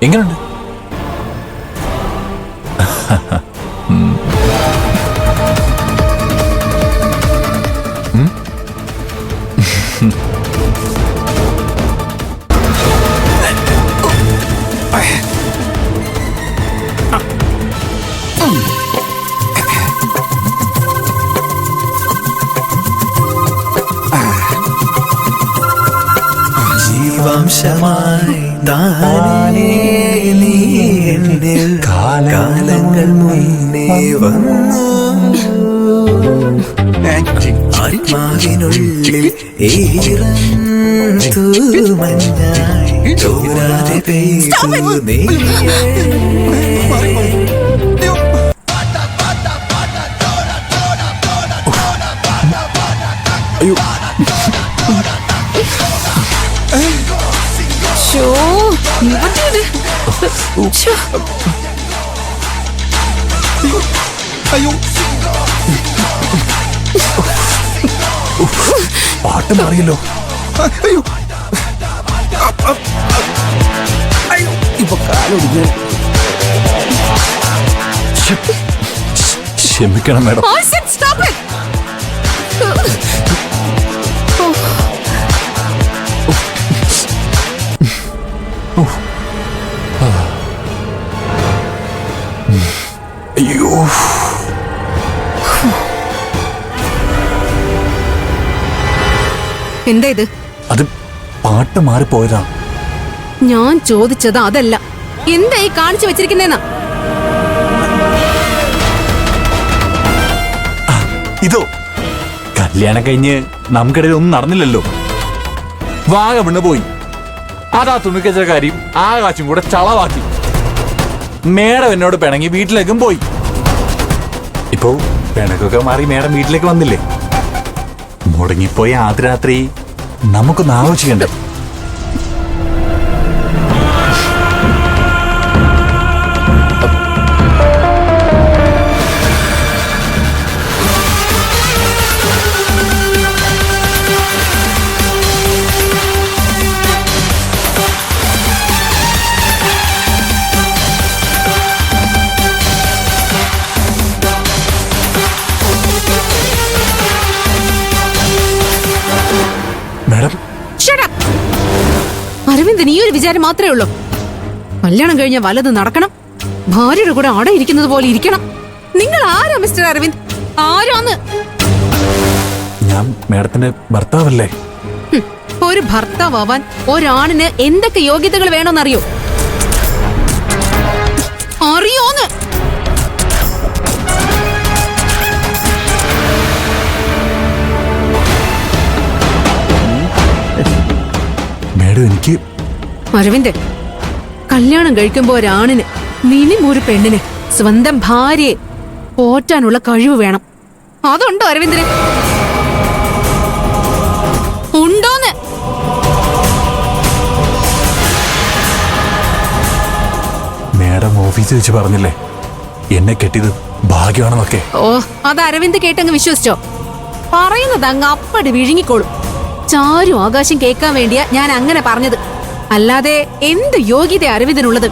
എങ്ങനെയുണ്ട്? ജീവാംശമായി താനേ നീ എന്നിൽ കാലങ്ങൾ മുന്നേ വന്നു. ആത്മാവിനുള്ളിൽ മഞ്ഞായി തോരാതെ പെയ്തു നീ. അയ്യോ, പാട്ട് മാറിയല്ലോ. അയ്യോ, ഇപ്പൊ കാലൊടിഞ്ഞ. ക്ഷമിക്കണം മാഡം. അയ്യോ, എന്താ ഇത്? അത് പാട്ട് മാറിപ്പോയതാ. ഞാൻ ചോദിച്ചത് അതല്ല, എന്താ ഈ കാണിച്ചു വെച്ചിരിക്കുന്നേന്നാ. ഇതോ, കല്യാണം കഴിഞ്ഞ് നമുക്കിടയിൽ ഒന്നും നടന്നില്ലല്ലോ. വാഗ വീണ് പോയി. അതാ തുണിക്കച്ച കാര്യം ആകാശം കൂടെ ചളവാക്കി. മേഡം എന്നോട് പിണങ്ങി വീട്ടിലേക്കും പോയി. ഇപ്പോ പിണക്കൊക്കെ മാറി മേഡം വീട്ടിലേക്ക് വന്നില്ലേ. മുടങ്ങിപ്പോയ ആദ്യ രാത്രി നമുക്കൊന്ന് ആലോചിക്കണ്ടേ? അരവിന്ദ്, നീ ഒരു വിചാരം മാത്രമേ ഉള്ളൂ. കല്യാണം കഴിഞ്ഞ വലത് നടക്കണം, ഭാര്യയുടെ കൂടെ അട ഇരിക്കുന്നത് പോലെ ഇരിക്കണം. നിങ്ങൾ ആരാ മിസ്റ്റർ അരവിന്ദ്? ആരാന്ന്? ഞാൻ മേഡത്തിന്റെ ഭർത്താവല്ലേ? ഒരു ഭർത്താവാൻ ഒരാണിന് എന്തൊക്കെ യോഗ്യതകൾ വേണമെന്നറിയോ? അറിയോന്ന്? എനിക്ക് അരവിന്ദ്, കല്യാണം കഴിക്കുമ്പോ ഒരാണിന്, മിനിമം ഒരു പെണ്ണിന് സ്വന്തം ഭാര്യയെ പോറ്റാനുള്ള കഴിവ് വേണം. അതുണ്ടോ അരവിന്ദന്? ഉണ്ടോന്ന്? മേഡം ഓഫീസിൽ വെച്ച് പറഞ്ഞില്ലേ എന്നെ കെട്ടിയത് ഭാഗ്യമാണെന്നൊക്കെ. ഓ, അത് അരവിന്ദ് കേട്ടങ്ങ് വിശ്വസിച്ചോ? പറയുന്നത് അങ്ങ് അപ്പടി വിഴുങ്ങിക്കോളും. ചാരും ആകാശം കേൾക്കാൻ വേണ്ടിയാ ഞാൻ അങ്ങനെ പറഞ്ഞത്. അല്ലാതെ എന്ത് യോഗ്യത അരവിന്ദനുള്ളത്?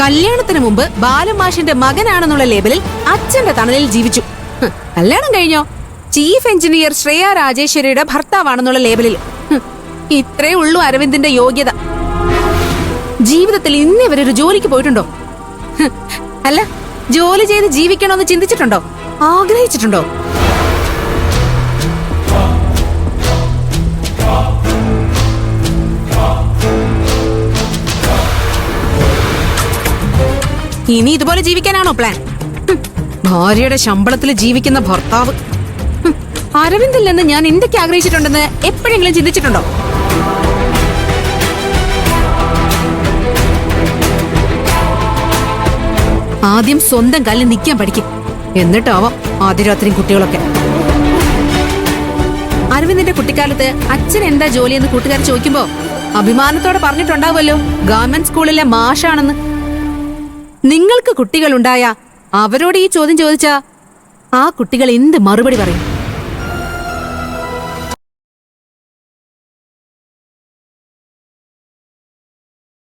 കല്യാണത്തിന് മുമ്പ് ബാലമാഷിന്റെ മകനാണെന്നുള്ള ലേബലിൽ അച്ഛന്റെ തണലിൽ ജീവിച്ചു. കല്യാണം കഴിഞ്ഞോ ചീഫ് എഞ്ചിനീയർ ശ്രേയ രാജേശ്വരിയുടെ ഭർത്താവാണെന്നുള്ള ലേബലിൽ. ഇത്രേ ഉള്ളൂ അരവിന്ദിന്റെ യോഗ്യത. ജീവിതത്തിൽ ഇന്നേ വരെ ഒരു ജോലിക്ക് പോയിട്ടുണ്ടോ? അല്ല, ജോലി ചെയ്ത് ജീവിക്കണമെന്ന് ചിന്തിച്ചിട്ടുണ്ടോ? ആഗ്രഹിച്ചിട്ടുണ്ടോ? ഇനി ഇതുപോലെ ജീവിക്കാനാണോ പ്ലാൻ? ഭാര്യയുടെ ശമ്പളത്തിൽ ജീവിക്കുന്ന ഭർത്താവ്. അരവിന്ദിൽ നിന്ന് ഞാൻ എന്തൊക്കെ ആഗ്രഹിച്ചിട്ടുണ്ടെന്ന് എപ്പോഴെങ്കിലും ചിന്തിച്ചിട്ടുണ്ടോ? ആദ്യം സ്വന്തം കാലിൽ നിൽക്കാൻ പഠിക്കും, എന്നിട്ടാവാം ആദ്യരാത്രിയും കുട്ടികളൊക്കെ. അരവിന്ദിന്റെ കുട്ടിക്കാലത്ത് അച്ഛൻ എന്താ ജോലിയെന്ന് കൂട്ടുകാർ ചോദിക്കുമ്പോ അഭിമാനത്തോടെ പറഞ്ഞിട്ടുണ്ടാവുമല്ലോ ഗവൺമെന്റ് സ്കൂളിലെ മാഷാണെന്ന്. നിങ്ങൾക്ക് കുട്ടികളുണ്ടായ അവരോട് ഈ ചോദ്യം ചോദിച്ചാ ആ കുട്ടികൾ എന്ത് മറുപടി പറയും?